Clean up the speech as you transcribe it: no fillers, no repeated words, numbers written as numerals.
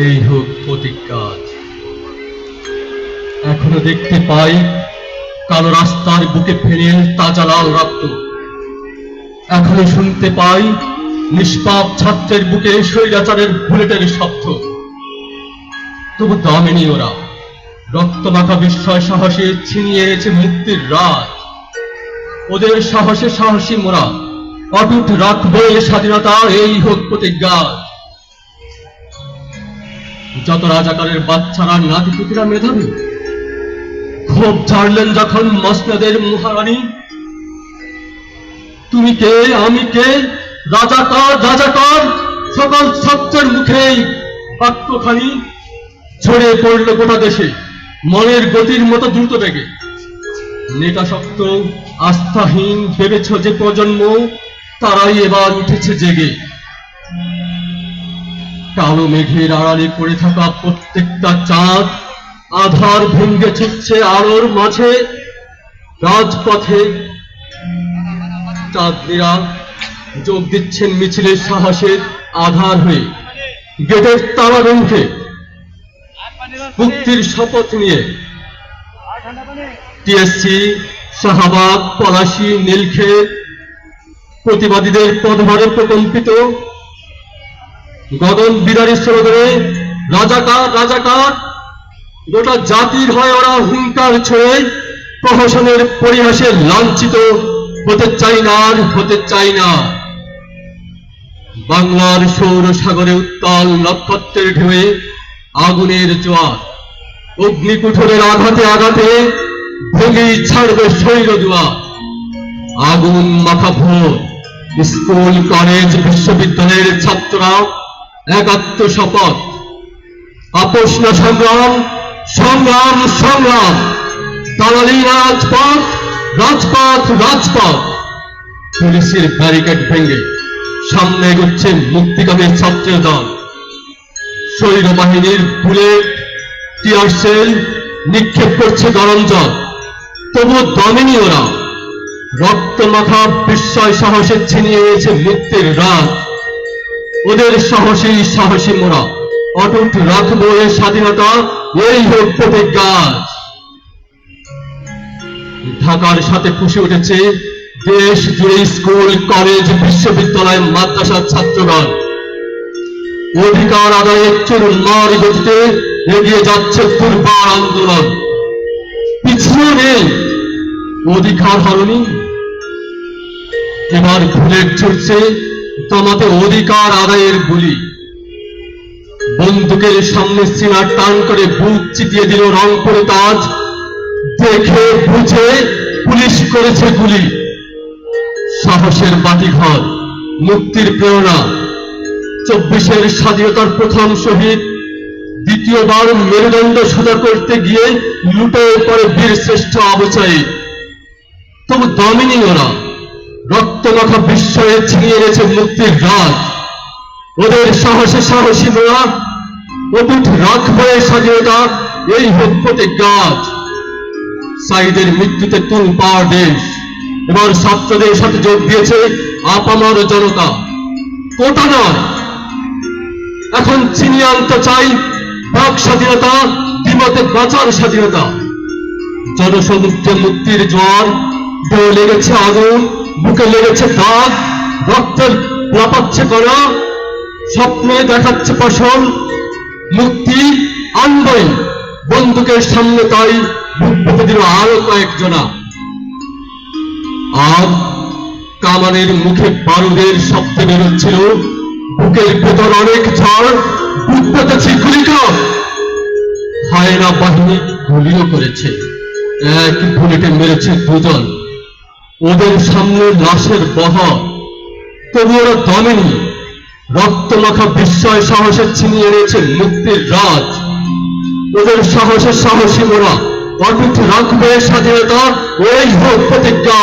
এই হোক প্রতিজ্ঞা। এখনো দেখতে পাই কালো রাস্তার বুকে ফেনের তাজা লাল রক্ত। এখনো শুনতে পাই নিষ্পাপ ছাত্রের বুকে স্বৈরাচারের বুলেটের শব্দ। তবু দামেনি ওরা রক্তমাখা বিস্ময় সাহসে ছিনিয়ে এনেছে মুক্তির রাত। ওদের সাহসে সাহসী মোরা অটুট রাখবে স্বাধীনতা। এই হোক প্রতিজ্ঞা। যত রাজাকারের বাচ্চারা নাতিপুতিরা মেধাবী ক্ষোভ ঝাড়লেন যখন মসনদের মহারানী। তুমি কে আমি কে রাজাকার রাজাকার সকল ছাত্রের মুখেই বাক্যখানি ছড়িয়ে পড়ল গোটা দেশে মনের গতির মতো দ্রুত বেগে। নেতাশক্ত আস্থাহীন ভেবেছ যে প্রজন্ম তারাই এবার উঠেছে জেগে। কালো মেঘের আড়ালে পড়ে থাকা প্রত্যেকটা চাঁদ আধার ভেঙ্গে ছুটছে আলোর মাঝে। রাজপথে চাঁদনীরা যোগ দিচ্ছেন মিছিলের সাহসের আধার হয়ে। গেটের তালা রুখে মুক্তির শপথ নিয়ে টিএসসি, শাহবাগ, পলাশী, নীলক্ষেত প্রতিবাদীদের পদভারে প্রকম্পিত গগন বিদারী স্লোগানে রাজাকার রাজাকার গোটা জাতির হয় ওরা হুঙ্কার ছড়ে। প্রহসনের পরিহাসে লাঞ্ছিত হতে চাই না আর হতে চাই না। বাংলার সৌরসাগরে উত্তাল নক্ষত্রের ঢেউয়ে আগুনের জোয়ার অগ্নিকুঠরের আঘাতে আঘাতে ভেঙেই ছাড়বে শৈল দুয়ার। আগুন মাখা ভোর স্কুল কলেজ বিশ্ববিদ্যালয়ের ছাত্ররা একাত্ম শপথ আপোষ না সংগ্রাম সংগ্রাম সংগ্রাম। দালালি রাজপথ রাজপথ রাজপথ। পুলিশের ব্যারিকেড ভেঙে সামনে এগোচ্ছে মুক্তিকামী ছাত্রের দল। শৈল বাহিনীর বুলেট টিয়ার সেল নিক্ষেপ করছে গরম জল। তবুও দমেনি ওরা রক্তমাখা বিস্ময় সাহসে ছিনিয়ে এনেছে মুক্তির রাত। ওদের সাহসী সাহসী মোরা অটুট রাখবো এই স্বাধীনতা। এই হোক প্রতিজ্ঞা। ঢাকার সাথে ফুসে উঠেছে দেশ জুড়ে স্কুল কলেজ বিশ্ববিদ্যালয় মাদ্রাসার ছাত্রগণ। অধিকার আদায়ের চূড়ান্ত গতিতে এগিয়ে যাচ্ছে দুর্বার আন্দোলন। পিছিয়ে নেই অধিকার হরণী। এবার বুলেট ছুটছে তোমাতে অধিকার আদায়ের গুলি। বন্দুকের সামনে সিনা টান করে বুক চিতিয়ে দিল রংপুরে তাজ। দেখে বুঝে পুলিশ করেছে গুলি। সাহসের বাতিঘর মুক্তির প্রেরণা 24-এর স্বাধীনতার প্রথম শহীদ। দ্বিতীয়বার মেরুদণ্ড সোজা করতে গিয়ে লুটে পড়ে বীর শ্রেষ্ঠ আবু সাঈদ। তবু দমেনি ওরা রক্তমাখা বিস্ময়ে ছিনিয়ে এনেছে মুক্তির রাত। ওদের সাহসে সাহসী মোরা অটুট রাখবে স্বাধীনতা। এই হোক প্রতিজ্ঞা। সাঈদের মৃত্যুতে তুলপাড় দেশ। এবার ছাত্রদের সাথে যোগ দিয়েছে আপামর জনতা। কোটা নয় এখন ছিনিয়ে আনতে চাই বাক স্বাধীনতা, দ্বিমতে বাঁচার স্বাধীনতা। জনসমুদ্রে মুক্তির জোয়ার ঢেউ লেগেছে আগুন বুকে লেগেছে দাগ। রক্তের লাপাচ্ছে কণা স্বপ্নে দেখাচ্ছে ফসল। মুক্তি আনবই বন্দুকের সামনে তাই বুক পেতে দিল আরো কয়েকজনা। আজ কামানের মুখে বারুদের শব্দ বেরোচ্ছিল। বুকের ভেতর অনেক ঝড় বুক পেতেছি গুলি কর। হায়না বাহিনী গুলিও করেছে। এক বুলেটে মেরেছে দুজন। ওদের সামনে লাশের বহর। তবু ওরা দমেনি রক্তমাখা বিস্ময় সাহসে ছিনিয়ে এনেছে মুক্তির রাত। ওদের সাহসে সাহসী মোরা অটুট রাখবে স্বাধীনতা। এই হোক প্রতিজ্ঞা।